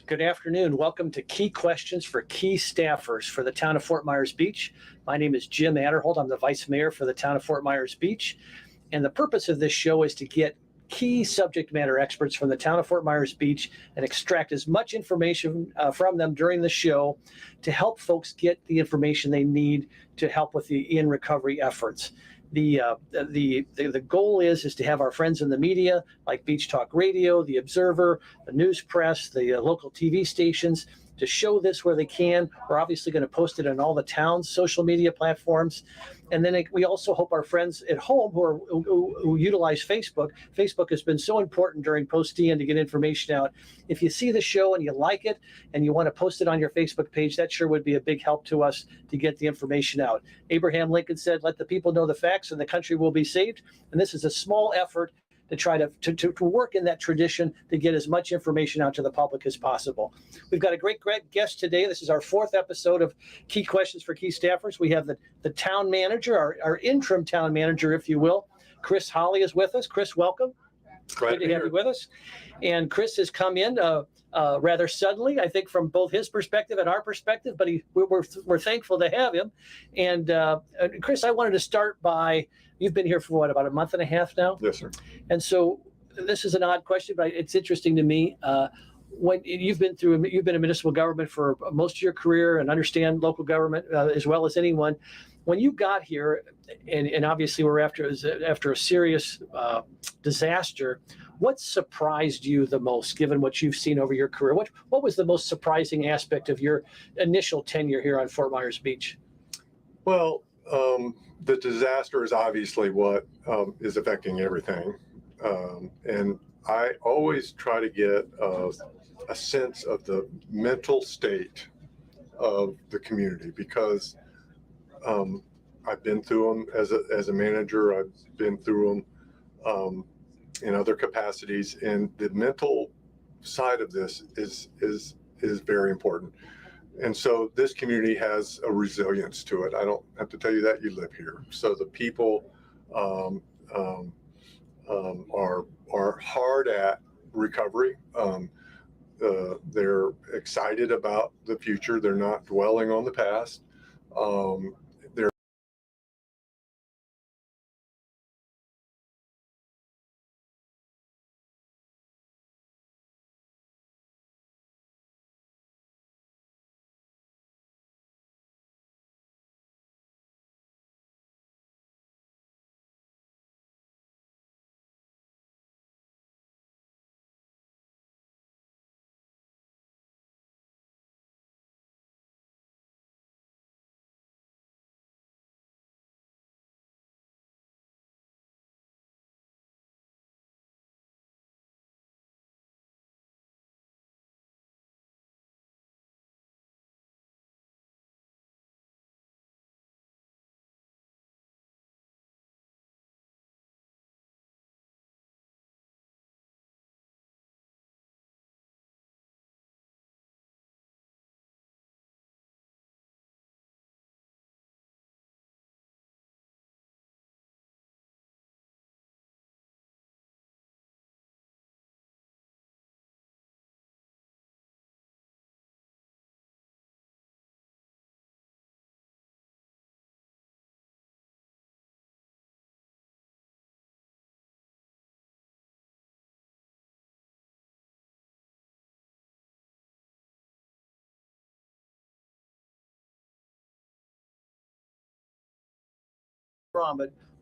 Good afternoon. Welcome to Key Questions for Key Staffers for the town of Fort Myers Beach. My name is Jim Adderholt. I'm the Vice Mayor for the town of Fort Myers Beach. And the purpose of this show is to get key subject matter experts from the town of Fort Myers Beach and extract as much information from them during the show to help folks get the information they need to help with the in recovery efforts. The goal is to have our friends in the media like Beach Talk Radio, The Observer, the news press, the local TV stations to show this where they can. We're obviously going to post it on all the town's social media platforms. And then we also hope our friends at home who utilize Facebook. Facebook has been so important during post-DN to get information out. If you see the show and you like it and you want to post it on your Facebook page, that sure would be a big help to us to get the information out. Abraham Lincoln said, "Let the people know the facts and the country will be saved." And this is a small effort to try to work in that tradition to get as much information out to the public as possible. We've got a great guest today. This is our 4th episode of Key Questions for Key Staffers. We have the town manager, our interim town manager, if you will. Chris Holly is with us. Chris, welcome. Good to have you with us. And Chris has come in rather suddenly, I think, from both his perspective and our perspective, but we're thankful to have him. And Chris, I wanted to start by, you've been here for about a month and a half now? Yes, sir. And so this is an odd question, but it's interesting to me. When you've been in municipal government for most of your career and understand local government as well as anyone. When you got here, and obviously we're after a serious disaster, what surprised you the most, given what you've seen over your career? What was the most surprising aspect of your initial tenure here on Fort Myers Beach? Well, the disaster is obviously what is affecting everything. And I always try to get a sense of the mental state of the community because I've been through them as a manager. I've been through them in other capacities, and the mental side of this is very important. And so this community has a resilience to it. I don't have to tell you that, you live here. So the people are hard at recovery. They're excited about the future. They're not dwelling on the past. They're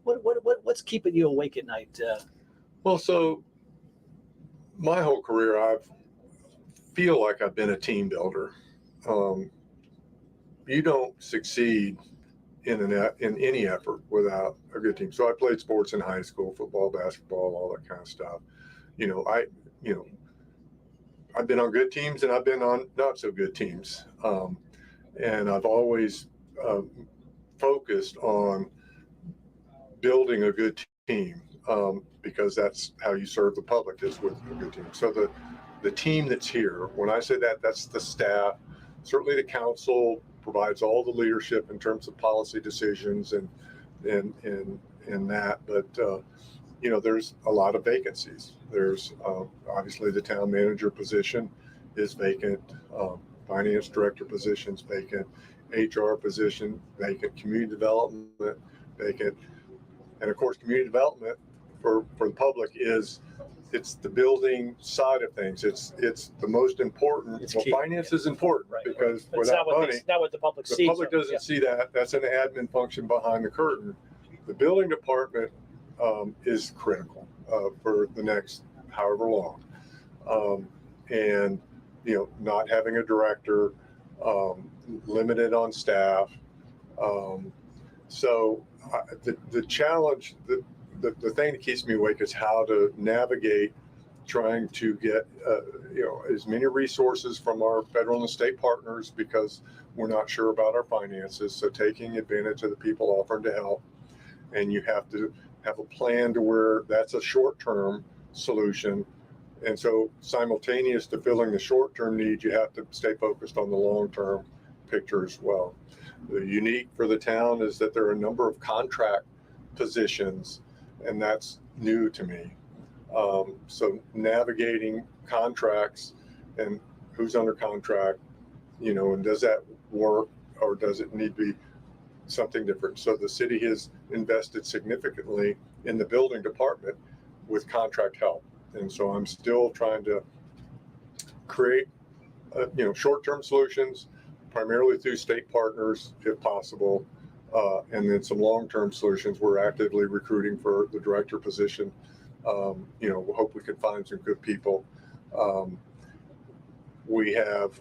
But what's keeping you awake at night? well, so my whole career, I feel like I've been a team builder. You don't succeed in any effort without a good team. So I played sports in high school, football, basketball, all that kind of stuff. I've been on good teams and I've been on not so good teams. And I've always focused on building a good team because that's how you serve the public, is with a good team. So the team that's here, when I say that, that's the staff. Certainly the council provides all the leadership in terms of policy decisions and that, but there's a lot of vacancies. There's obviously the town manager position is vacant, finance director positions vacant, HR position vacant, community development vacant, and of course, community development for the public it's the building side of things. It's the most important. It's well, key. finance is important because But it's without money, not what the public sees. the public doesn't see that. That's an admin function behind the curtain. The building department is critical for the next however long. And, not having a director, limited on staff. So the challenge, the thing that keeps me awake is how to navigate trying to get as many resources from our federal and state partners because we're not sure about our finances. So taking advantage of the people offering to help, and you have to have a plan to where that's a short-term solution. And so simultaneous to filling the short-term needs, you have to stay focused on the long-term picture as well. The unique for the town is that there are a number of contract positions, and that's new to me. So navigating contracts and who's under contract, and does that work or does it need to be something different? So the city has invested significantly in the building department with contract help. And so I'm still trying to create, short-term solutions, primarily through state partners, if possible, and then some long-term solutions. We're actively recruiting for the director position. We hope we can find some good people. We have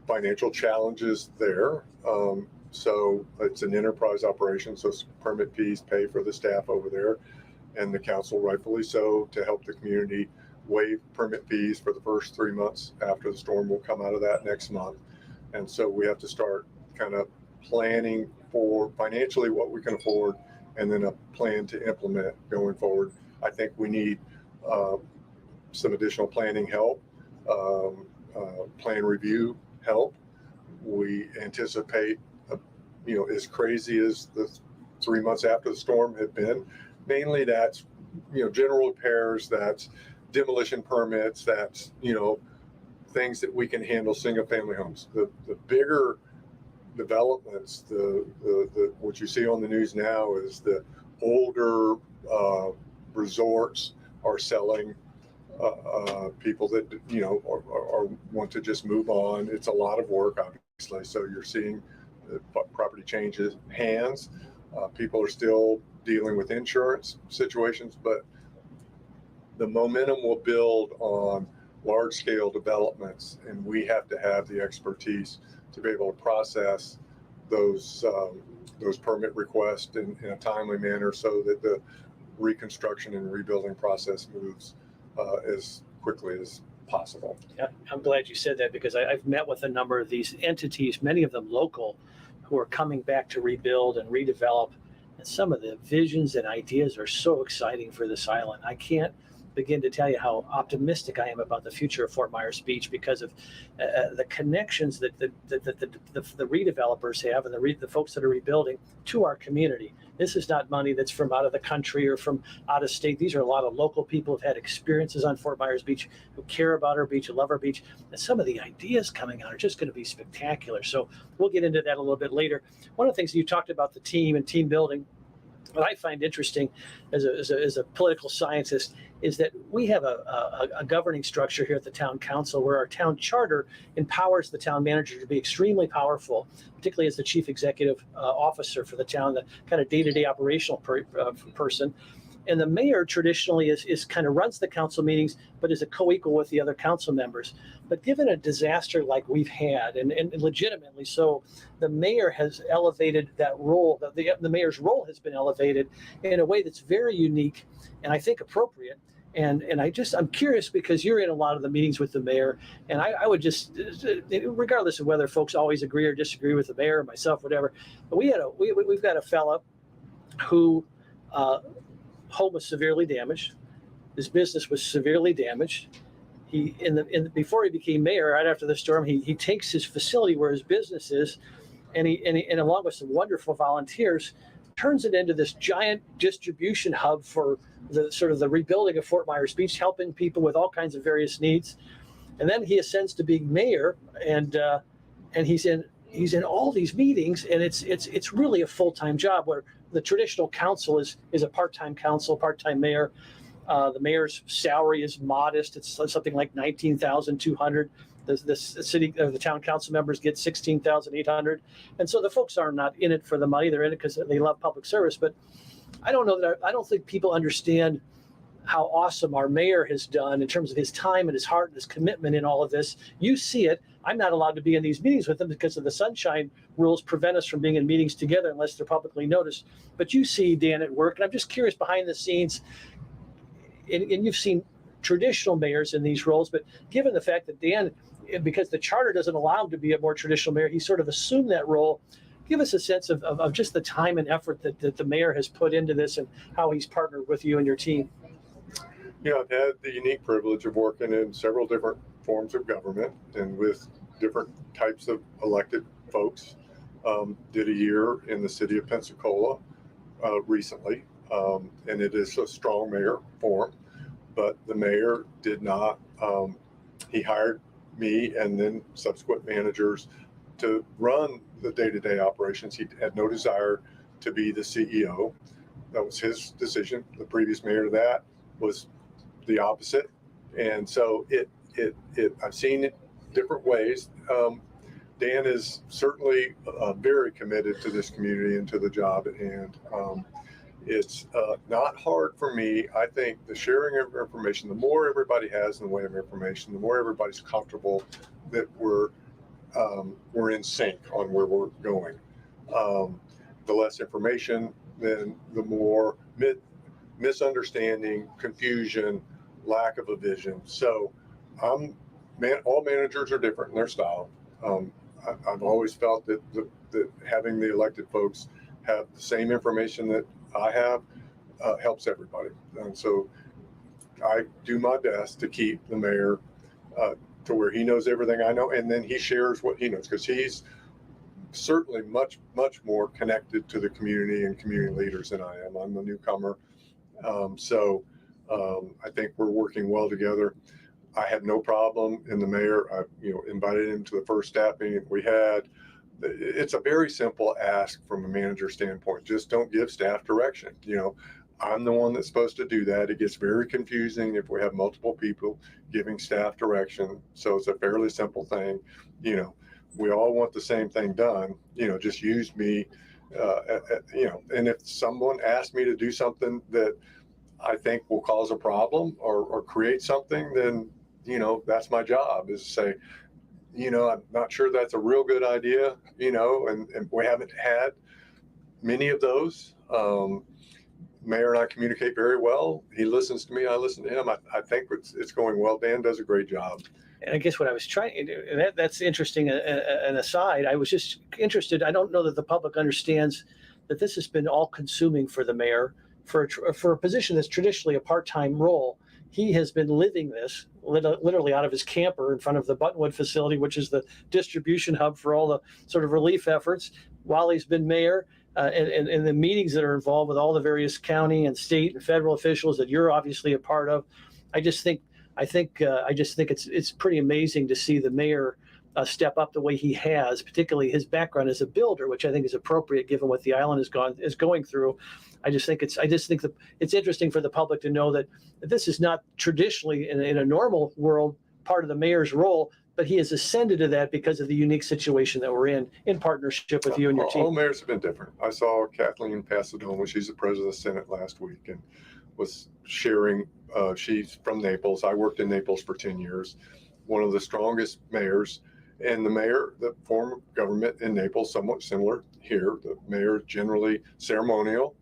financial challenges there. So it's an enterprise operation, so permit fees pay for the staff over there, and the council, rightfully so, to help the community waive permit fees for the first 3 months after the storm. Will come out of that next month. And so we have to start kind of planning for financially what we can afford, and then a plan to implement going forward. I think we need some additional planning help, plan review help. We anticipate, as crazy as the 3 months after the storm had been, mainly that's, general repairs, that's demolition permits, that's, things that we can handle single family homes. The bigger developments, the what you see on the news now is the older resorts are selling people that are want to just move on. It's a lot of work, obviously. So you're seeing the property changes hands. People are still dealing with insurance situations, but the momentum will build on large scale developments, and we have to have the expertise to be able to process those permit requests in a timely manner so that the reconstruction and rebuilding process moves as quickly as possible. Yeah, I'm glad you said that, because I've met with a number of these entities, many of them local, who are coming back to rebuild and redevelop. And some of the visions and ideas are so exciting for this island. I can't begin to tell you how optimistic I am about the future of Fort Myers Beach because of the connections that the redevelopers have and the folks that are rebuilding to our community. This is not money that's from out of the country or from out of state. These are a lot of local people who've had experiences on Fort Myers Beach, who care about our beach, who love our beach. And some of the ideas coming out are just going to be spectacular. So we'll get into that a little bit later. One of the things you talked about, the team and team building, what I find interesting as a political scientist is that we have a governing structure here at the town council where our town charter empowers the town manager to be extremely powerful, particularly as the chief executive officer for the town, the kind of day-to-day operational person. And the mayor traditionally is kind of runs the council meetings, but is a co-equal with the other council members. But given a disaster like we've had, and legitimately so, the mayor has elevated that role. The mayor's role has been elevated in a way that's very unique and I think appropriate. And I'm curious, because you're in a lot of the meetings with the mayor, and I would just, regardless of whether folks always agree or disagree with the mayor or myself, whatever, but we've got a fella who home was severely damaged. His business was severely damaged. He before he became mayor, right after the storm, he takes his facility where his business is, and along with some wonderful volunteers, turns it into this giant distribution hub for the sort of the rebuilding of Fort Myers Beach, helping people with all kinds of various needs. and then he ascends to being mayor, and he's in all these meetings, and it's really a full-time job, where the traditional council is a part-time council, part-time mayor. The mayor's salary is modest. It's something like $19,200. The city or the town council members get $16,800, and so the folks are not in it for the money. They're in it because they love public service. But I don't think people understand how awesome our mayor has done in terms of his time and his heart and his commitment in all of this. You see it. I'm not allowed to be in these meetings with him because of the sunshine rules prevent us from being in meetings together unless they're publicly noticed. But you see Dan at work, and I'm just curious behind the scenes, and you've seen traditional mayors in these roles, but given the fact that Dan, because the charter doesn't allow him to be a more traditional mayor, he sort of assumed that role. Give us a sense of just the time and effort that the mayor has put into this and how he's partnered with you and your team. Yeah, I've had the unique privilege of working in several different forms of government and with different types of elected folks. Did a year in the city of Pensacola recently, and it is a strong mayor form, but the mayor did not, he hired me and then subsequent managers to run the day-to-day operations. He had no desire to be the CEO. That was his decision. The previous mayor to that was the opposite. And so I've seen it different ways. Dan is certainly very committed to this community and to the job at hand. It's not hard for me. I think the sharing of information, the more everybody has in the way of information, the more everybody's comfortable that we're in sync on where we're going. The less information, then the more misunderstanding, confusion, lack of a vision. So all managers are different in their style. I've always felt that having the elected folks have the same information that I have helps everybody. And so I do my best to keep the mayor to where he knows everything I know, and then he shares what he knows, because he's certainly much more connected to the community and community leaders than I am. I'm a newcomer. So I think we're working well together. I had no problem in the mayor. I invited him to the first staff meeting we had. It's a very simple ask from a manager standpoint. Just don't give staff direction. I'm the one that's supposed to do that. It gets very confusing if we have multiple people giving staff direction. So it's a fairly simple thing. We all want the same thing done. Just use me. And if someone asks me to do something that I think will cause a problem or create something, then that's my job, is to say, I'm not sure that's a real good idea, and we haven't had many of those. Mayor and I communicate very well. He listens to me, I listen to him. I think it's going well. Dan does a great job. And I guess what I was trying to do, and that's interesting, an aside, I was just interested. I don't know that the public understands that this has been all consuming for the mayor for a position that's traditionally a part-time role. He has been living this literally out of his camper in front of the Buttonwood facility, which is the distribution hub for all the sort of relief efforts, while he's been mayor, and the meetings that are involved with all the various county and state and federal officials that you're obviously a part of. I just think it's pretty amazing to see the mayor step up the way he has, particularly his background as a builder, which I think is appropriate given what the island is going through. I just think it's interesting for the public to know that this is not traditionally in a normal world part of the mayor's role, but he has ascended to that because of the unique situation that we're in partnership with you and your team. All mayors have been different. I saw Kathleen Pasadena, she's the president of the Senate last week, and was sharing. She's from Naples. I worked in Naples for 10 years. One of the strongest mayors. And the form of government in Naples, somewhat similar here. The mayor is generally ceremonial.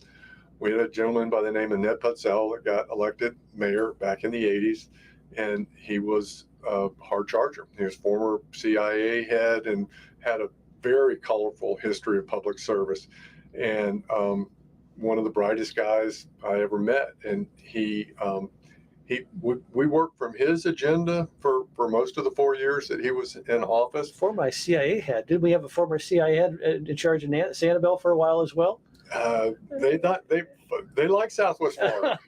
We had a gentleman by the name of Ned Putzel that got elected mayor back in the 80s, and he was a hard charger. He was former CIA head and had a very colorful history of public service, and one of the brightest guys I ever met. And we worked from his agenda for most of the 4 years that he was in office. Former CIA head. Did we have a former CIA head in charge of Sanibel for a while as well? They like Southwest Florida.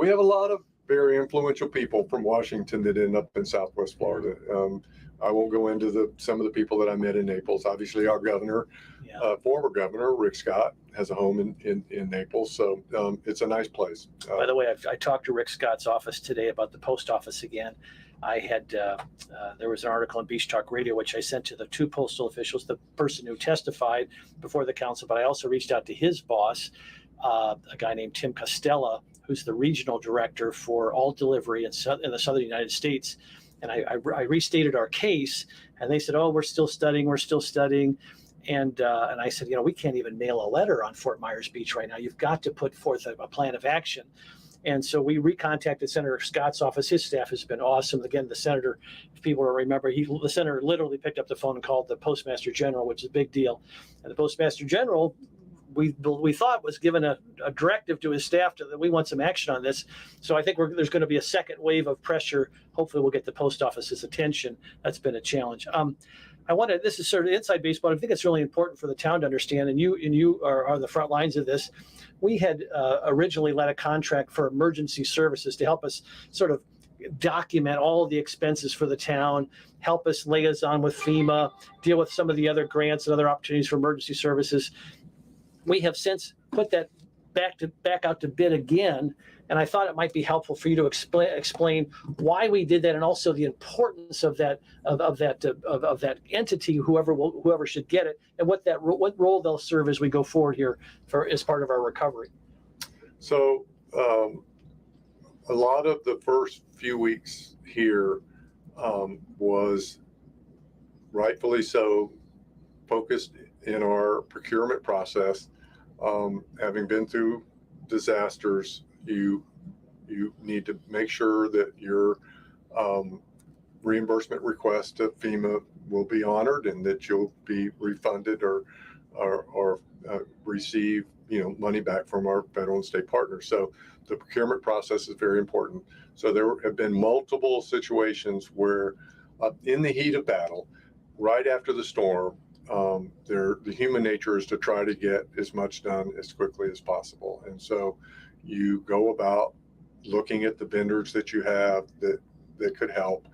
We have a lot of very influential people from Washington that end up in Southwest Florida. I won't go into some of the people that I met in Naples. Obviously, our governor, former governor Rick Scott, has a home in Naples, so it's a nice place. By the way, I talked to Rick Scott's office today about the post office again. I had there was an article on Beach Talk Radio which I sent to the two postal officials, the person who testified before the council, but I also reached out to his boss, a guy named Tim Costella, who's the regional director for all delivery in the southern United States. And I restated our case, and they said, "Oh, we're still studying. And I said, we can't even mail a letter on Fort Myers Beach right now. You've got to put forth a plan of action." And so we recontacted Senator Scott's office. His staff has been awesome. Again, the senator, if people remember, the senator literally picked up the phone and called the Postmaster General, which is a big deal. And the Postmaster General, we thought, was given a directive to his staff that we want some action on this. So I think there's going to be a second wave of pressure. Hopefully we'll get the post office's attention. That's been a challenge. This is sort of inside baseball. I think it's really important for the town to understand, and you are on the front lines of this. We had originally led a contract for emergency services to help us sort of document all of the expenses for the town, help us liaison with FEMA, deal with some of the other grants and other opportunities for emergency services. We have since put that back out to bid again, and I thought it might be helpful for you to explain why we did that, and also the importance of that entity, whoever should get it, and what role they'll serve as we go forward here as part of our recovery. So a lot of the first few weeks here was rightfully so focused in our procurement process. Having been through disasters, you need to make sure that your reimbursement request to FEMA will be honored, and that you'll be refunded or receive money back from our federal and state partners. So the procurement process is very important. So there have been multiple situations where in the heat of battle, right after the storm, the human nature is to try to get as much done as quickly as possible. And so you go about looking at the vendors that you have that could help.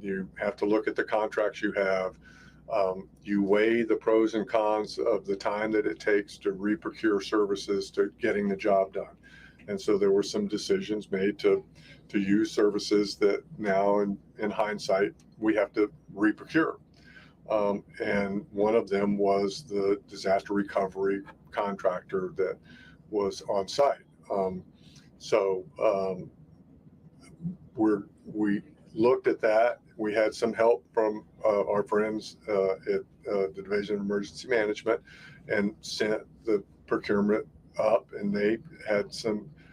You have to look at the contracts you have. You weigh the pros and cons of the time that it takes to re-procure services to getting the job done. And so there were some decisions made to use services that now in hindsight, we have to re-procure. And one of them was the disaster recovery contractor that was on site. We looked at that. We had some help from our friends at the Division of Emergency Management, and sent the procurement up, and they had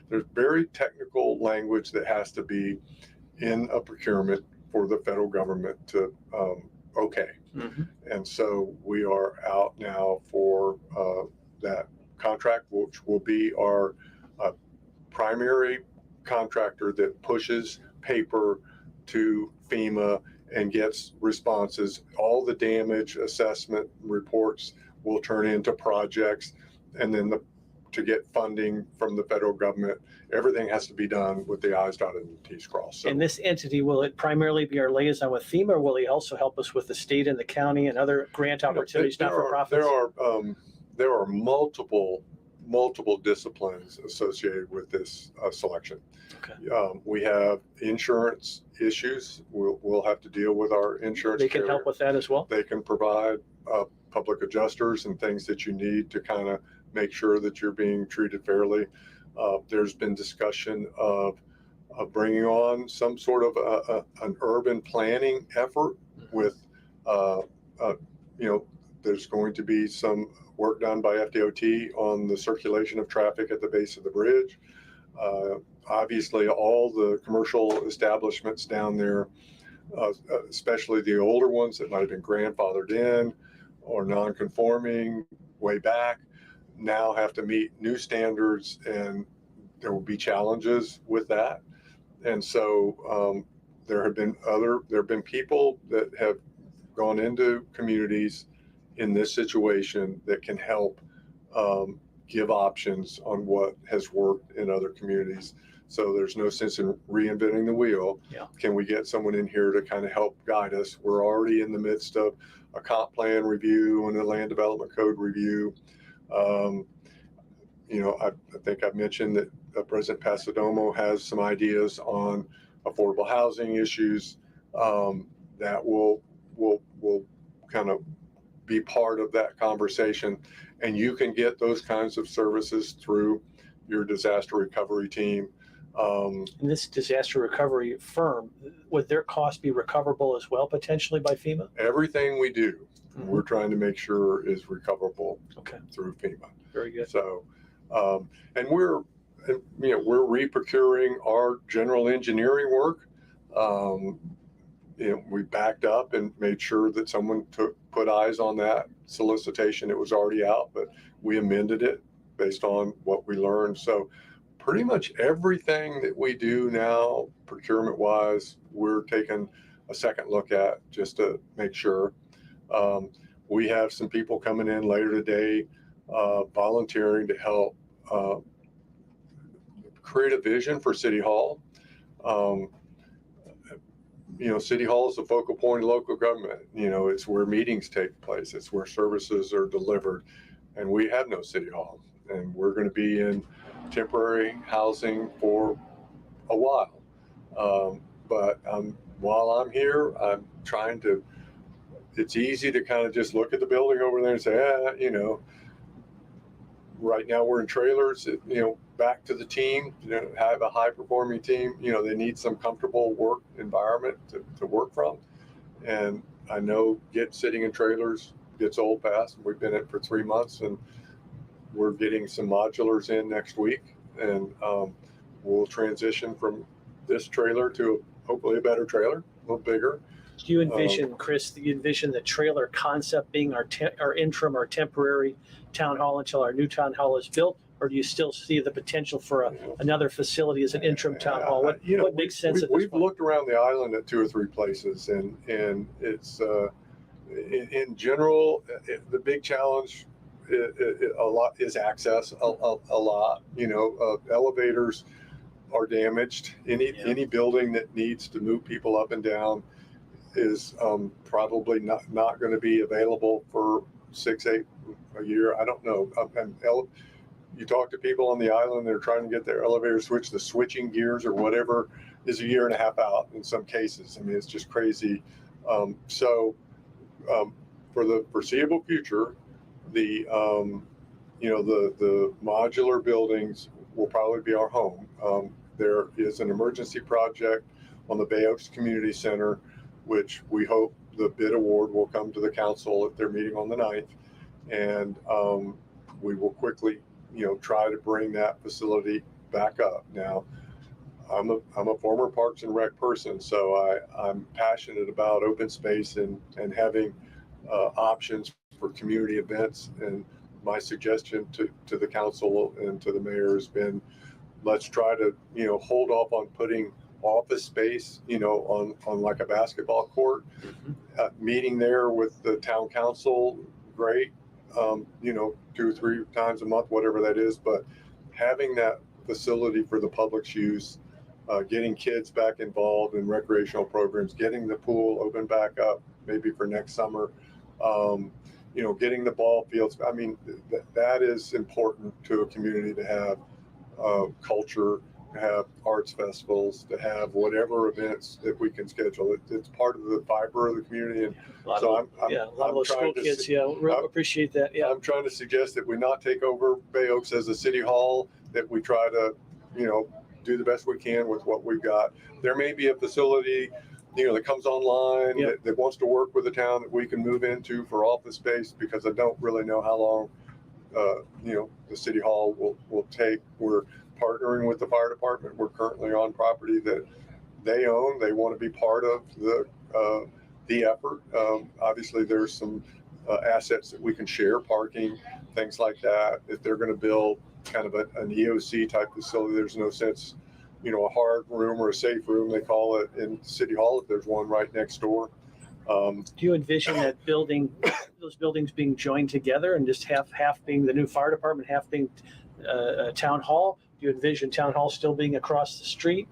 there's very technical language that has to be in a procurement for the federal government to okay. Mm-hmm. And so we are out now for that contract, which will be our primary contractor that pushes paper to FEMA and gets responses. All the damage assessment reports will turn into projects, and then to get funding from the federal government, everything has to be done with the I's dotted and the T's crossed. So, and this entity, will it primarily be our liaison with FEMA, or will he also help us with the state and the county and other grant opportunities, not-for-profits? There are multiple disciplines associated with this selection. Okay. We have insurance issues. We'll have to deal with our insurance. They can help with that as well. They can provide public adjusters and things that you need to kind of make sure that you're being treated fairly. There's been discussion of bringing on some sort of an urban planning effort with, there's going to be some work done by FDOT on the circulation of traffic at the base of the bridge. Obviously, all the commercial establishments down there, especially the older ones that might have been grandfathered in or non-conforming way back, now have to meet new standards, and there will be challenges with that. And so there have been people that have gone into communities in this situation that can help give options on what has worked in other communities. So there's no sense in reinventing the wheel. Yeah. Can we get someone in here to kind of help guide us? We're already in the midst of a comp plan review and a land development code review. I think I've mentioned that President Pasadomo has some ideas on affordable housing issues that will kind of be part of that conversation. And you can get those kinds of services through your disaster recovery team. And this disaster recovery firm, would their costs be recoverable as well, potentially by FEMA? Everything we do, we're trying to make sure is recoverable through FEMA. Very good. So, and we're reprocuring our general engineering work. We backed up and made sure that someone put eyes on that solicitation. It was already out, but we amended it based on what we learned. So pretty much everything that we do now, procurement wise, we're taking a second look at just to make sure. We have some people coming in later today, volunteering to help create a vision for City Hall. City Hall is the focal point of local government. It's where meetings take place. It's where services are delivered. And we have no City Hall. And we're going to be in temporary housing for a while. But while I'm here, I'm trying to, it's easy to kind of just look at the building over there and say, right now we're in trailers, back to the team, have a high performing team, they need some comfortable work environment to work from. And I know sitting in trailers gets old fast. We've been in it for 3 months and we're getting some modulars in next week. And we'll transition from this trailer to hopefully a better trailer, a little bigger. Do you envision, Chris, the trailer concept being our interim or temporary town hall until our new town hall is built? Or do you still see the potential for another facility as an interim town hall? What makes sense at this We've point? looked around the island at 2 or 3 places, and it's in general the big challenge a lot is access. A lot, elevators are damaged. Any building that needs to move people up and down is probably not going to be available for 6-8 a year. I don't know. You talk to people on the island, they're trying to get their elevator switched, the switching gears or whatever is a year and a half out in some cases. I mean, it's just crazy. For the foreseeable future, the modular buildings will probably be our home. There is an emergency project on the Bay Oaks Community Center, which we hope the bid award will come to the council at their meeting on the 9th. And we will quickly, try to bring that facility back up. Now, I'm a former Parks and Rec person, so I'm passionate about open space and having options for community events. And my suggestion to the council and to the mayor has been, let's try to, hold off on putting office space, on like a basketball court. Meeting there with the town council, great. 2 or 3 times a month, whatever that is, but having that facility for the public's use, getting kids back involved in recreational programs, getting the pool open back up, maybe for next summer, getting the ball fields. I mean, that is important to a community to have culture, to have arts festivals, to have whatever events that we can schedule. It's part of the fiber of the community. And a lot of those school kids, really appreciate that. Yeah, I'm trying to suggest that we not take over Bay Oaks as a city hall, that we try to, do the best we can with what we've got. There may be a facility, that comes online that wants to work with the town that we can move into for office space, because I don't really know how long, the city hall will take. We're partnering with the fire department. We're currently on property that they own. They want to be part of the effort. Obviously, there's some assets that we can share, parking, things like that. If they're going to build kind of an EOC type facility, there's no sense, a hard room or a safe room, they call it, in City Hall if there's one right next door. Do you envision that those buildings being joined together and just half being the new fire department, half being town hall? Do you envision town hall still being across the street?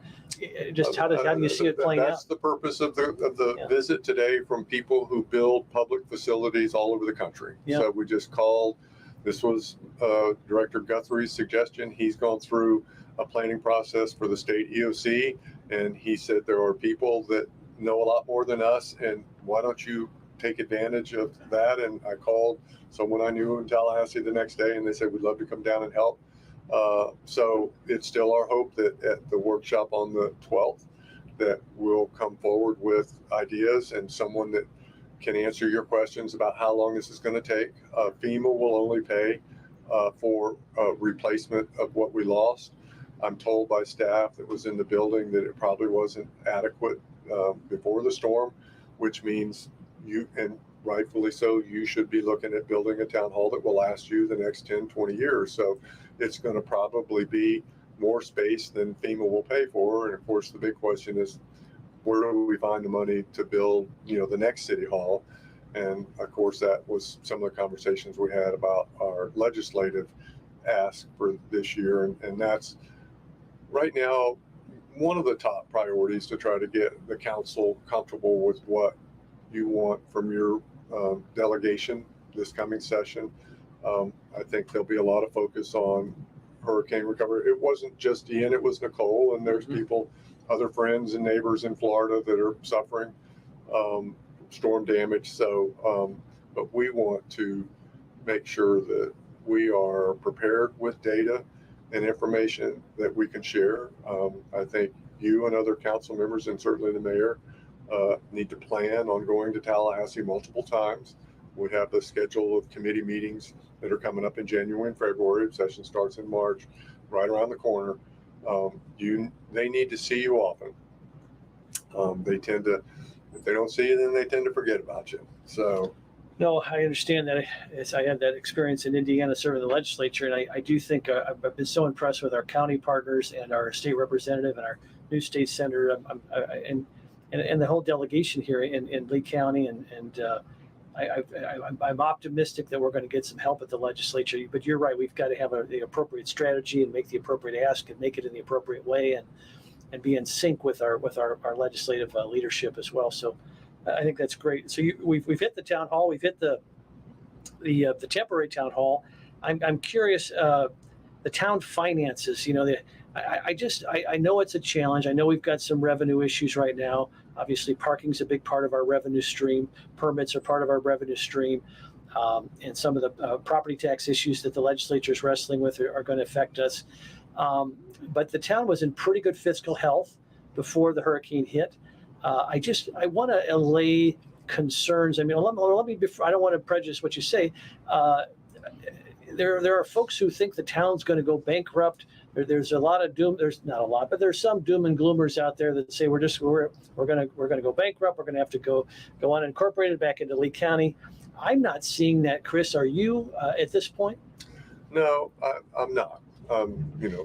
Just how do you see it playing That's out? the purpose of the Yeah. visit today from people who build public facilities all over the country. Yeah. So we just called. This was Director Guthrie's suggestion. He's gone through a planning process for the state EOC, and he said there are people that know a lot more than us, and why don't you take advantage of that? And I called someone I knew in Tallahassee the next day, and they said we'd love to come down and help. So it's still our hope that at the workshop on the 12th that we'll come forward with ideas and someone that can answer your questions about how long this is going to take. FEMA will only pay for replacement of what we lost. I'm told by staff that was in the building that it probably wasn't adequate before the storm, which means you, and rightfully so, you should be looking at building a town hall that will last you the next 10, 20 years. So it's going to probably be more space than FEMA will pay for. And of course, the big question is, where do we find the money to build, the next city hall? And of course, that was some of the conversations we had about our legislative ask for this year. And that's right now one of the top priorities, to try to get the council comfortable with what you want from your delegation this coming session. I think there'll be a lot of focus on hurricane recovery. It wasn't just Ian, it was Nicole, and there's people, other friends and neighbors in Florida that are suffering storm damage. So, but we want to make sure that we are prepared with data and information that we can share. I think you and other council members, and certainly the mayor, need to plan on going to Tallahassee multiple times. We have a schedule of committee meetings that are coming up in January and February. Session starts in March, right around the corner. They need to see you often. They tend to, if they don't see you, then they tend to forget about you. So. No, I understand that. As I had that experience in Indiana serving the legislature, and I do think I've been so impressed with our county partners and our state representative and our new state senator, and the whole delegation here in Lee County, and I'm optimistic that we're going to get some help at the legislature. But you're right; we've got to have the appropriate strategy and make the appropriate ask and make it in the appropriate way, and be in sync with our legislative leadership as well. So. I think that's great. So we've hit the town hall. We've hit the temporary town hall. I'm curious. The town finances. I know it's a challenge. I know we've got some revenue issues right now. Obviously, parking's a big part of our revenue stream. Permits are part of our revenue stream, and some of the property tax issues that the legislature is wrestling with are going to affect us. But the town was in pretty good fiscal health before the hurricane hit. I want to allay concerns. I mean, let me. I don't want to prejudice what you say. There are folks who think the town's going to go bankrupt. There's a lot of doom. There's not a lot, but there's some doom and gloomers out there that say we're going to go bankrupt. We're going to have to go unincorporated back into Lee County. I'm not seeing that, Chris. Are you at this point? No, I'm not.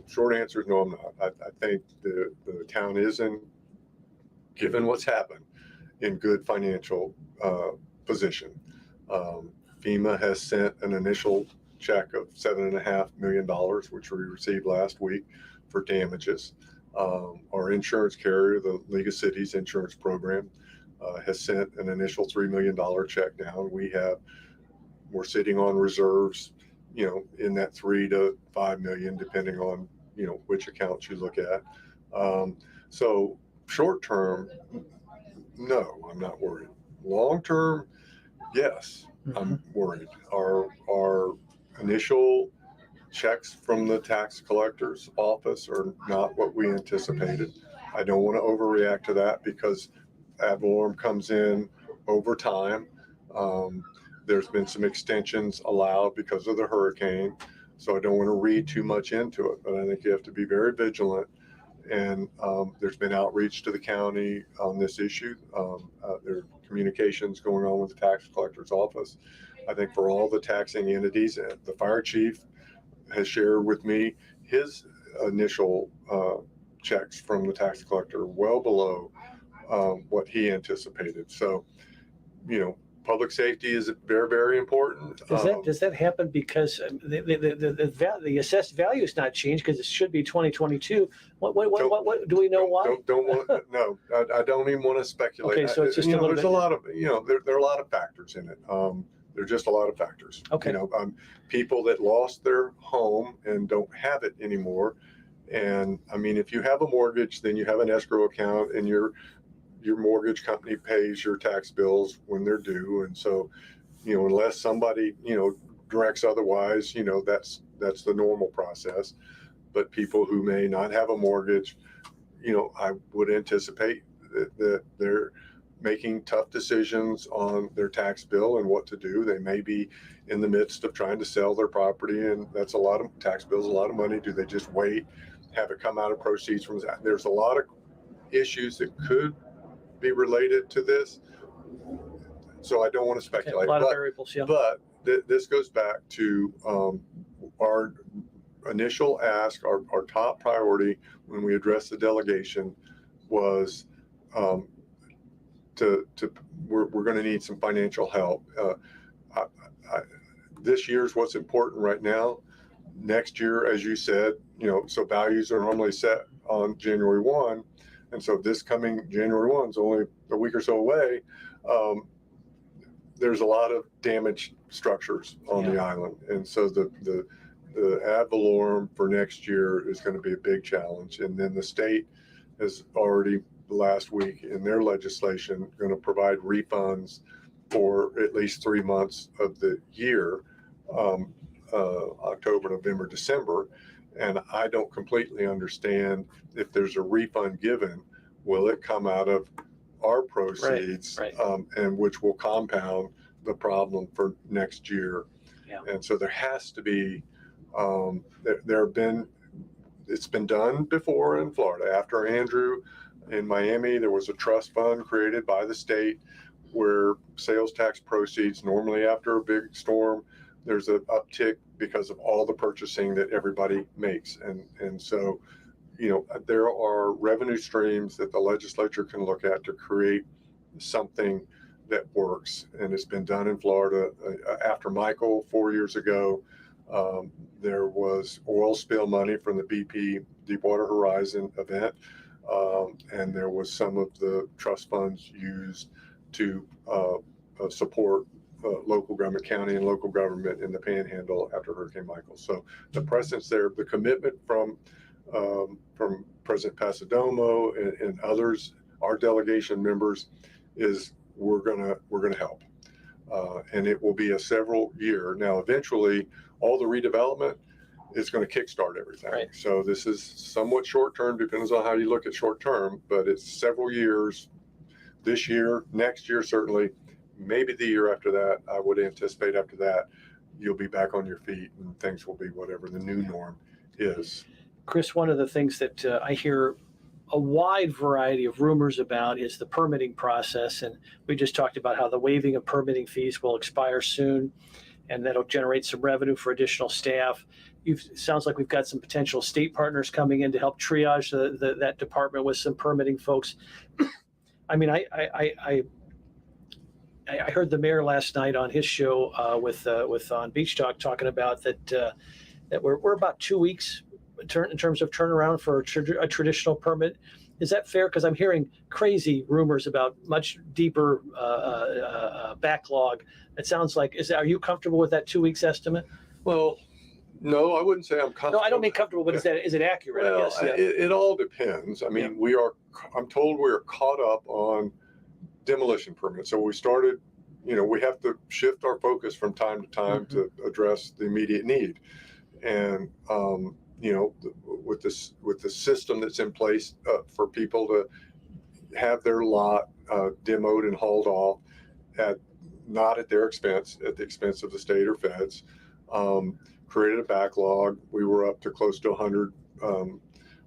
Short answer is no, I'm not. I think the town isn't, given what's happened, in good financial position. FEMA has sent an initial check of $7.5 million, which we received last week, for damages. Our insurance carrier, the League of Cities insurance program, has sent an initial $3 million check down. We're sitting on reserves, in that 3 to 5 million, depending on, which accounts you look at. So short term, no, I'm not worried. Long term, yes, I'm worried. Our initial checks from the tax collector's office are not what we anticipated. I don't want to overreact to that because ad valorem comes in over time. There's been some extensions allowed because of the hurricane, so I don't want to read too much into it, but I think you have to be very vigilant. And there's been outreach to the county on this issue. There are communications going on with the tax collector's office. I think for all the taxing entities, the fire chief has shared with me his initial checks from the tax collector well below what he anticipated. So public safety is very, very important. Does that happen because the assessed value is not changed because it should be 2022? What do we know why? Don't want no. I don't even want to speculate. Okay, so it's just a little there's bit. a lot of there are a lot of factors in it. There are just a lot of factors. Okay. People that lost their home and don't have it anymore. And I mean, if you have a mortgage, then you have an escrow account, and your mortgage company pays your tax bills when they're due. And so, unless somebody, directs otherwise, that's the normal process. But people who may not have a mortgage, I would anticipate that they're making tough decisions on their tax bill and what to do. They may be in the midst of trying to sell their property, and that's a lot of tax bills, a lot of money. Do they just wait, have it come out of proceeds from that? There's a lot of issues that could be related to this, so I don't want to speculate. A lot of variables, yeah. But this goes back to our initial ask. Our top priority when we addressed the delegation was we're going to need some financial help. This year's what's important right now. Next year, as you said, so values are normally set on January 1. And so this coming January 1 is only a week or so away. There's a lot of damaged structures on the island. And so the ad valorem for next year is going to be a big challenge. And then the state has already last week in their legislation going to provide refunds for at least 3 months of the year, October, November, December. And I don't completely understand if there's a refund given, will it come out of our proceeds, right. And which will compound the problem for next year. Yeah. And so there has to be, it's been done before in Florida. After Andrew in Miami, there was a trust fund created by the state where sales tax proceeds, normally after a big storm, there's an uptick because of all the purchasing that everybody makes. And so, there are revenue streams that the legislature can look at to create something that works. And it's been done in Florida. After Michael 4 years ago, there was oil spill money from the BP Deepwater Horizon event. And there was some of the trust funds used to support local government, county and local government in the Panhandle after Hurricane Michael. So the precedence there, the commitment from President Pasadomo and others, our delegation members, is we're gonna help, and it will be a several year. Now, eventually, all the redevelopment is going to kickstart everything. Right. So this is somewhat short term, depends on how you look at short term, but it's several years. This year, next year, certainly, maybe the year after that. I would anticipate after that, you'll be back on your feet and things will be whatever the new norm is. Chris, one of the things that I hear a wide variety of rumors about is the permitting process. And we just talked about how the waiving of permitting fees will expire soon, and that'll generate some revenue for additional staff. Sounds like we've got some potential state partners coming in to help triage that department with some permitting folks. I mean, I heard the mayor last night on his show with on Beach Talk talking about that we're about 2 weeks in terms of turnaround for a traditional permit. Is that fair? Because I'm hearing crazy rumors about much deeper backlog. It sounds like, are you comfortable with that 2 weeks estimate? Well, no, I wouldn't say I'm comfortable. No, I don't mean comfortable, but is it accurate? Well, I guess. Yeah. It all depends. I mean, I'm told we're caught up on demolition permits. So we started, we have to shift our focus from time to time to address the immediate need. And, with the system that's in place for people to have their lot demoed and hauled off not at their expense, at the expense of the state or feds, created a backlog. We were up to close to 100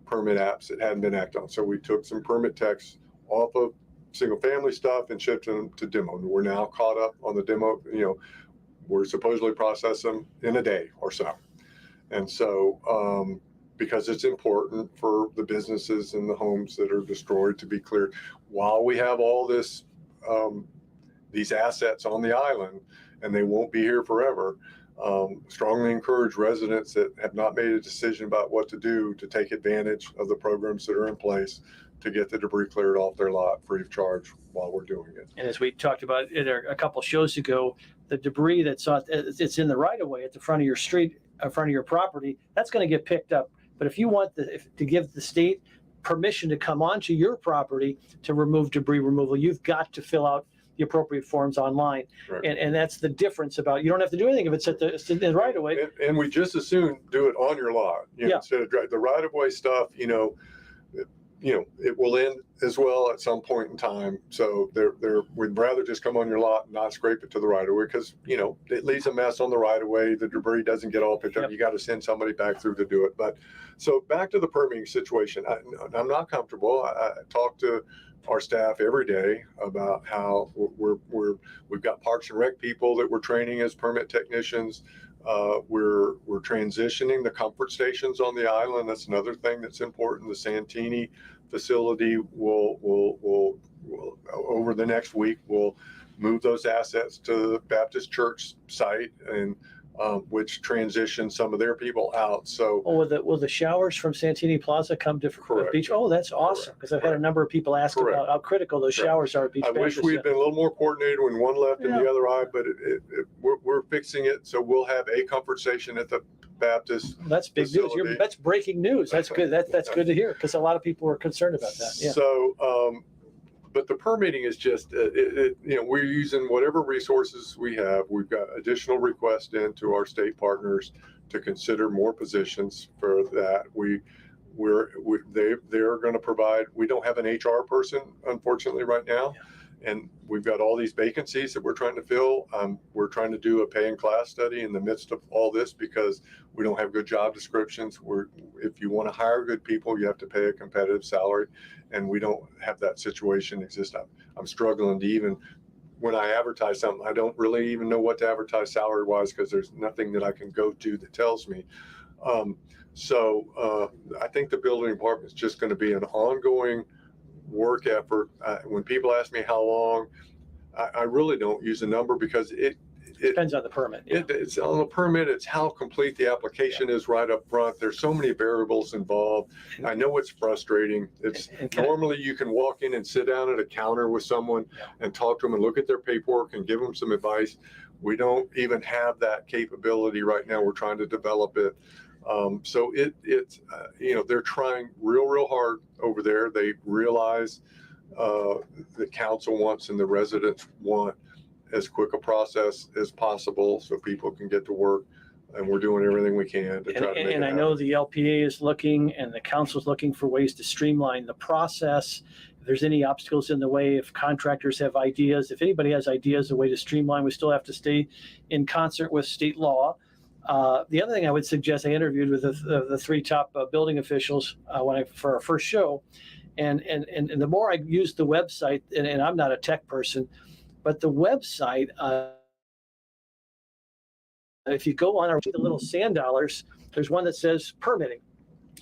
permit apps that hadn't been acted on. So we took some permit techs off of single family stuff and shipped them to demo. And we're now caught up on the demo. We're supposedly process them in a day or so. And so, because it's important for the businesses and the homes that are destroyed to be cleared, while we have all this, these assets on the island, and they won't be here forever. Strongly encourage residents that have not made a decision about what to do to take advantage of the programs that are in place to get the debris cleared off their lot free of charge while we're doing it. And as we talked about in a couple shows ago, the debris it's in the right of way at the front of your street, in front of your property, that's going to get picked up. But if you want to give the state permission to come onto your property to remove debris removal, you've got to fill out the appropriate forms online. Right. And that's the difference about, you don't have to do anything if it's in the right of way. And we just as soon do it on your lot, instead of the right of way stuff, it will end as well at some point in time. So we'd rather just come on your lot and not scrape it to the right of way, because it leaves a mess on the right of way. The debris doesn't get all picked up. Yep. You got to send somebody back through to do it. But so back to the permitting situation, I'm not comfortable. I talk to our staff every day about how we've got Parks and Rec people that we're training as permit technicians. We're transitioning the comfort stations on the island. That's another thing that's important. The Santini facility will over the next week, we'll move those assets to the Baptist Church site, and which transitions some of their people out. So, will the showers from Santini Plaza come to the beach? Oh, that's awesome, because I've had a number of people ask about how critical those showers are at Beach Baptist. I wish we'd been a little more coordinated when one left in the other eye, but we're fixing it. So we'll have a comfort station at the Baptist. That's big facility. news. That's breaking news. That's good. That's good to hear, because a lot of people were concerned about that. Yeah. So, but the permitting is just, we're using whatever resources we have. We've got additional requests into our state partners to consider more positions for that. They're going to provide. We don't have an HR person, unfortunately, right now. Yeah. And we've got all these vacancies that we're trying to fill. We're trying to do a pay and class study in the midst of all this, because we don't have good job descriptions. If you want to hire good people, you have to pay a competitive salary, and we don't have that situation exist. I'm struggling to even, when I advertise something, I don't really even know what to advertise salary wise, because there's nothing that I can go to that tells me. So I think the building department is just going to be an ongoing work effort. When people ask me how long, I really don't use a number, because it depends on the permit. Yeah. It's on the permit. It's how complete the application is right up front. There's so many variables involved. I know it's frustrating. It's normally you can walk in and sit down at a counter with someone and talk to them and look at their paperwork and give them some advice. We don't even have that capability right now. We're trying to develop it. So it's they're trying real hard over there. They realize the council wants and the residents want as quick a process as possible so people can get to work, and we're doing everything we can to try to make it happen. And I know the LPA is looking, and the council's looking for ways to streamline the process. If there's any obstacles in the way, if contractors have ideas, if anybody has ideas, a way to streamline, we still have to stay in concert with state law. The other thing I would suggest, I interviewed with the three top building officials for our first show, and the more I used the website, and I'm not a tech person, but the website, if you go on the little sand dollars, there's one that says permitting.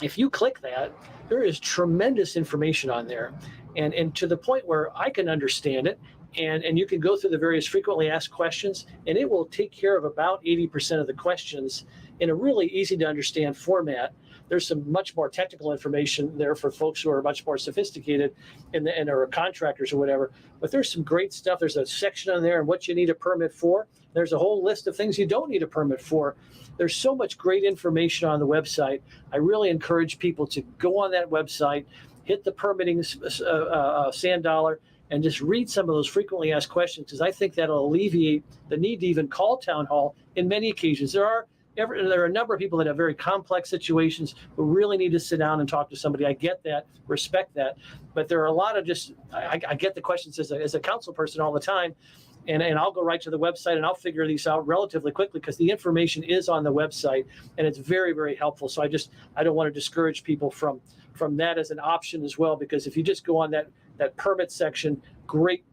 If you click that, there is tremendous information on there, and to the point where I can understand it. And you can go through the various frequently asked questions, and it will take care of about 80% of the questions in a really easy to understand format. There's some much more technical information there for folks who are much more sophisticated and are contractors or whatever. But there's some great stuff. There's a section on there on what you need a permit for. There's a whole list of things you don't need a permit for. There's so much great information on the website. I really encourage people to go on that website, hit the permitting sand dollar, and just read some of those frequently asked questions, because I think that'll alleviate the need to even call town hall in many occasions. There are a number of people that have very complex situations who really need to sit down and talk to somebody. I get that, respect that, but there are a lot of I get the questions as a council person all the time, and I'll go right to the website and I'll figure these out relatively quickly, because the information is on the website and it's very, very helpful. So I don't want to discourage people from that as an option as well, because if you just go on that permit section, great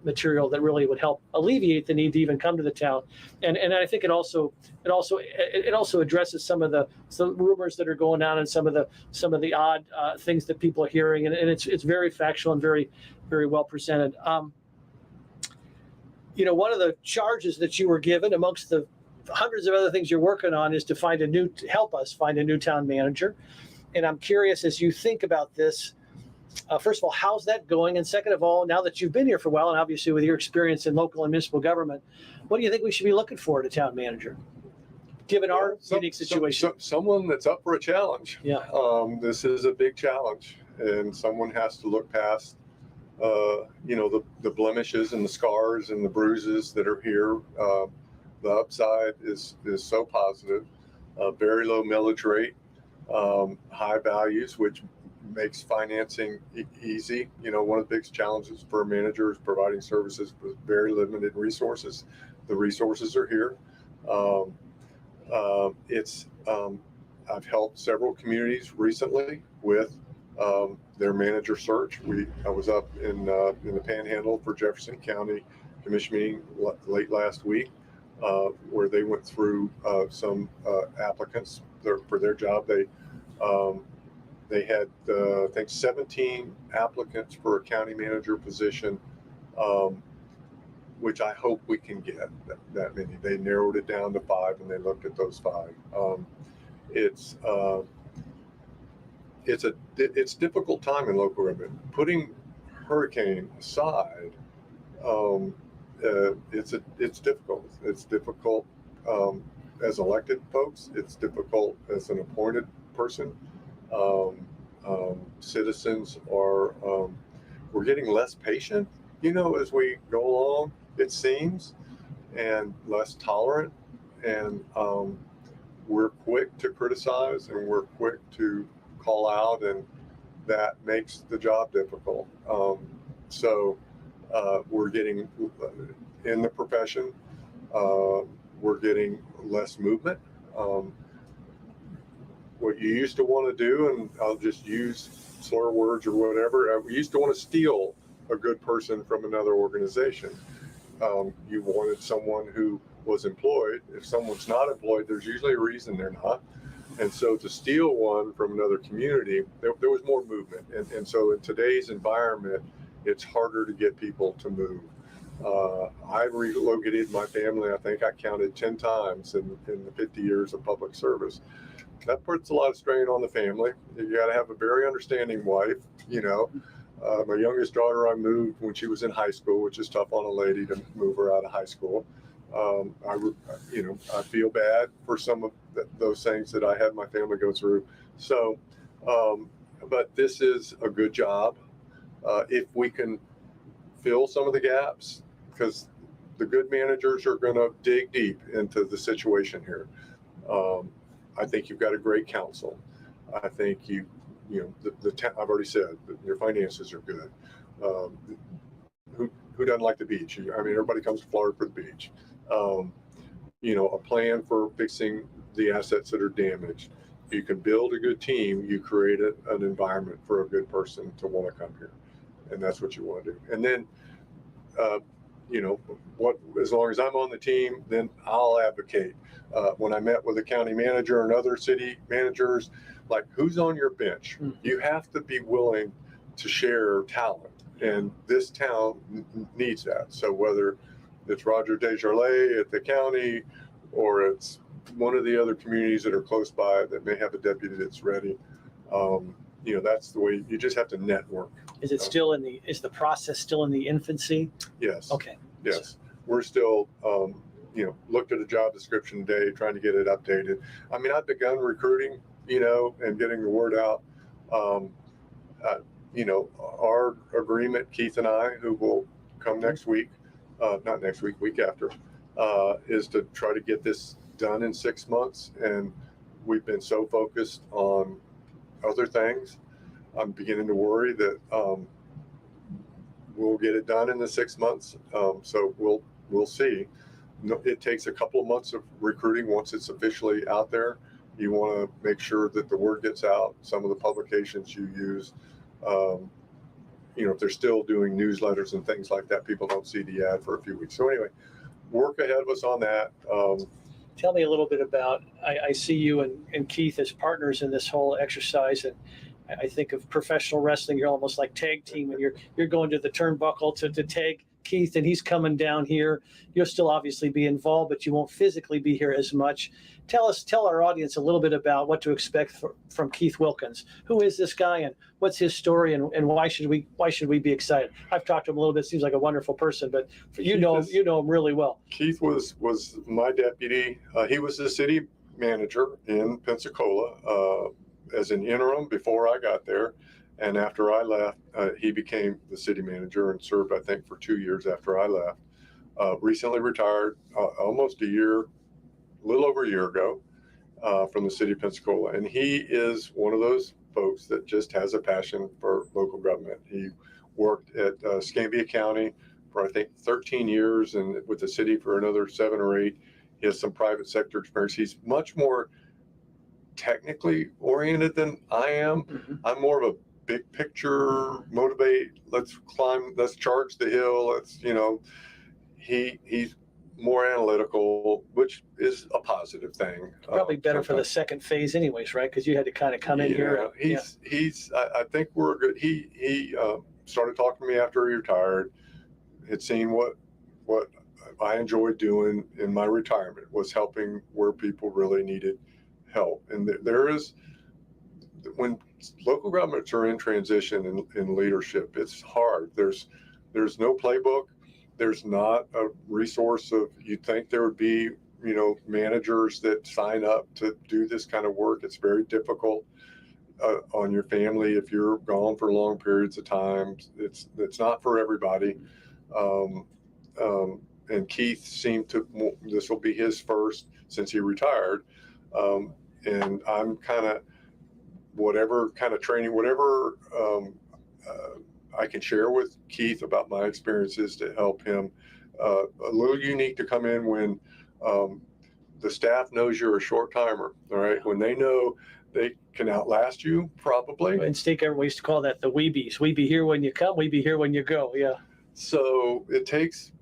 material that really would help alleviate the need to even come to the town. And I think it also addresses some of the rumors that are going on and some of the odd things that people are hearing, and it's very factual and very, very well presented. one of the charges that you were given amongst the hundreds of other things you're working on is to help us find a new town manager. And I'm curious, as you think about this, first of all, how's that going? And second of all, now that you've been here for a while, and obviously with your experience in local and municipal government, what do you think we should be looking for in a town manager, given our unique situation? Someone that's up for a challenge. Yeah. This is a big challenge, and someone has to look past, the blemishes and the scars and the bruises that are here. The upside is so positive. Very low millage rate, high values, which makes financing easy. One of the biggest challenges for a manager is providing services with very limited resources. The resources are here. I've helped several communities recently with their manager search. I was up in the Panhandle for Jefferson County Commission meeting late last week, where they went through some applicants for their job. They had, I think, 17 applicants for a county manager position, which I hope we can get that many. They narrowed it down to 5, and they looked at those 5. It's difficult time in local government. Putting hurricane aside, it's difficult. It's difficult as elected folks. It's difficult as an appointed person. Citizens are, we're getting less patient, as we go along, it seems, and less tolerant. And we're quick to criticize, and we're quick to call out, and that makes the job difficult. So we're getting, in the profession, we're getting less movement. What you used to want to do, and I'll just use slur words or whatever, we used to want to steal a good person from another organization. You wanted someone who was employed. If someone's not employed, there's usually a reason they're not. And so to steal one from another community, there was more movement. And so in today's environment, it's harder to get people to move. I relocated my family, I think I counted 10 times in the 50 years of public service. That puts a lot of strain on the family. You got to have a very understanding wife. My youngest daughter, I moved when she was in high school, which is tough on a lady to move her out of high school. I feel bad for some of those things that I had my family go through. So, but this is a good job. If we can fill some of the gaps, because the good managers are going to dig deep into the situation here. I think you've got a great council. I think I've already said that your finances are good. Who doesn't like the beach? I mean, everybody comes to Florida for the beach. A plan for fixing the assets that are damaged. If you can build a good team, you create an environment for a good person to want to come here. And that's what you want to do. And then, as long as I'm on the team, then I'll advocate. When I met with a county manager and other city managers, like, who's on your bench? You have to be willing to share talent, and this town needs that. So whether it's Roger Desjardins at the county, or it's one of the other communities that are close by that may have a deputy that's ready, that's the way. You just have to network. Is it still is the process still in the infancy? Yes. Okay. Yes, we're still, looked at a job description today, trying to get it updated. I mean, I've begun recruiting, and getting the word out. Our agreement, Keith and I, who will come next week, not next week, week after, is to try to get this done in 6 months. And we've been so focused on other things. I'm beginning to worry that we'll get it done in the 6 months. So we'll see. It takes a couple of months of recruiting once it's officially out there. You want to make sure that the word gets out. Some of the publications you use, if they're still doing newsletters and things like that, people don't see the ad for a few weeks. So anyway, work ahead of us on that. Tell me a little bit about, I see you and Keith as partners in this whole exercise. And I think of professional wrestling, you're almost like tag team, and you're going to the turnbuckle to tag Keith, and he's coming down here. You'll still obviously be involved, but you won't physically be here as much. Tell our audience a little bit about what to expect from Keith Wilkins. Who is this guy, and what's his story, and why should we be excited? I've talked to him a little bit. Seems like a wonderful person, but you know him really well. Keith was my deputy. He was the city manager in Pensacola as an interim before I got there. And after I left, he became the city manager and served, I think, for 2 years after I left. Recently retired, almost a little over a year ago, from the city of Pensacola. And he is one of those folks that just has a passion for local government. He worked at Escambia County for, I think, 13 years, and with the city for another 7 or 8. He has some private sector experience. He's much more technically oriented than I am. Mm-hmm. I'm more of a big picture, motivate, let's charge the hill. He's more analytical, which is a positive thing. Probably better for the second phase anyways, right? Because you had to kind of come in here. I think we're good. He started talking to me after he retired, had seen what I enjoyed doing in my retirement was helping where people really needed help. And there is, when local governments are in transition in leadership, it's hard. There's no playbook. There's not a resource of, you'd think there would be, managers that sign up to do this kind of work. It's very difficult on your family if you're gone for long periods of time. It's not for everybody. And Keith seemed to, this will be his first since he retired. And I'm kind of, whatever kind of training, whatever I can share with Keith about my experiences to help him. A little unique to come in when the staff knows you're a short timer, all right? When they know they can outlast you, probably. In state government, we used to call that the weebies. We be here when you come, we be here when you go, yeah. So it takes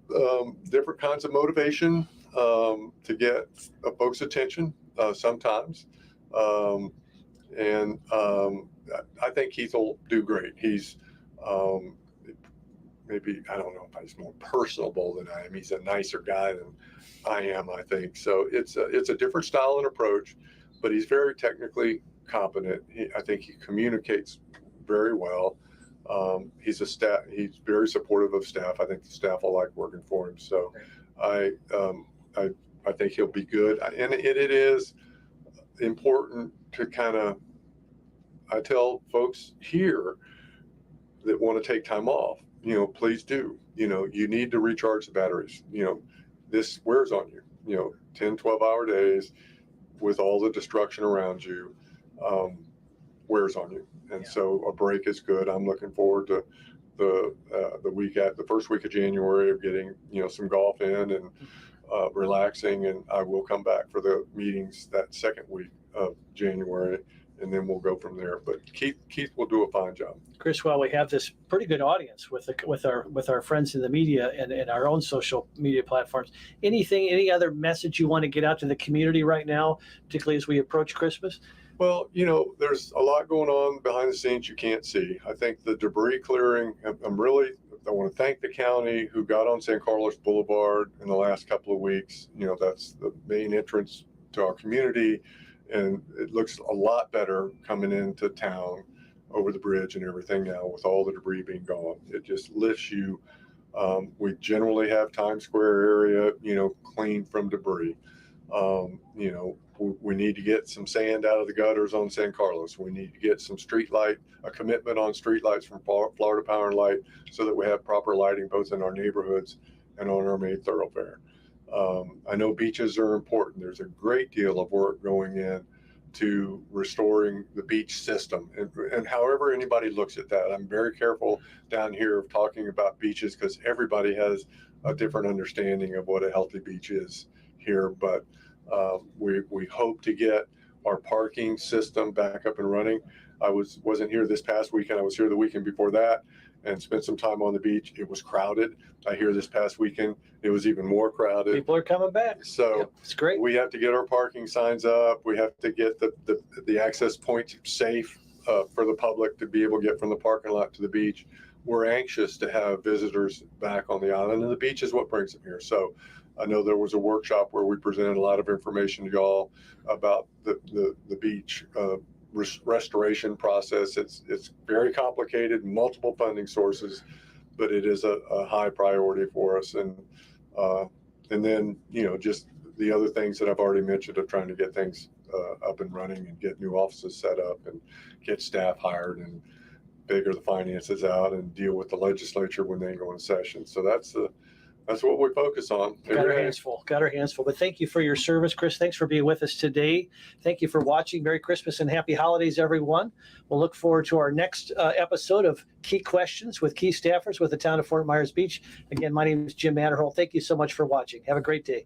different kinds of motivation to get folks' attention sometimes. And I think Keith will do great. He's maybe, I don't know if he's more personable than I am. He's a nicer guy than I am, I think. So it's a different style and approach, but he's very technically competent. I think he communicates very well. He's very supportive of staff. I think the staff will like working for him. So I think he'll be good. And it is important to kind of, I tell folks here that want to take time off, please do. You need to recharge the batteries. This wears on you, 10, 12-hour days with all the destruction around you, wears on you. And so a break is good. I'm looking forward to the first week of January of getting, some golf in and relaxing. And I will come back for the meetings that second week of January, and then we'll go from there. But Keith will do a fine job. Chris, while we have this pretty good audience with our friends in the media and our own social media platforms, any other message you want to get out to the community right now, particularly as we approach Christmas? Well, there's a lot going on behind the scenes you can't see. I think the debris clearing, I want to thank the county who got on San Carlos Boulevard in the last couple of weeks. That's the main entrance to our community. And it looks a lot better coming into town over the bridge and everything now with all the debris being gone. It just lifts you. We generally have Times Square area, clean from debris. We need to get some sand out of the gutters on San Carlos. We need to get some a commitment on street lights from Florida Power and Light so that we have proper lighting both in our neighborhoods and on our main thoroughfare. I know beaches are important. There's a great deal of work going in to restoring the beach system. And however anybody looks at that, I'm very careful down here of talking about beaches because everybody has a different understanding of what a healthy beach is here. But we hope to get our parking system back up and running. I wasn't here this past weekend. I was here the weekend before that and spent some time on the beach. It was crowded. I hear this past weekend it was even more crowded. People are coming back. So it's great. We have to get our parking signs up. We have to get the access points safe for the public to be able to get from the parking lot to the beach. we're anxious to have visitors back on the island, and the beach is what brings them here. So I know there was a workshop where we presented a lot of information to y'all about the beach restoration process. It's very complicated, multiple funding sources, but it is a high priority for us. And then, just the other things that I've already mentioned of trying to get things up and running and get new offices set up and get staff hired and figure the finances out and deal with the legislature when they go in session. So that's what we focus on. Got our hands full. But thank you for your service, Chris. Thanks for being with us today. Thank you for watching. Merry Christmas and happy holidays, everyone. We'll look forward to our next episode of Key Questions with key staffers with the town of Fort Myers Beach. Again, my name is Jim Matterhole. Thank you so much for watching. Have a great day.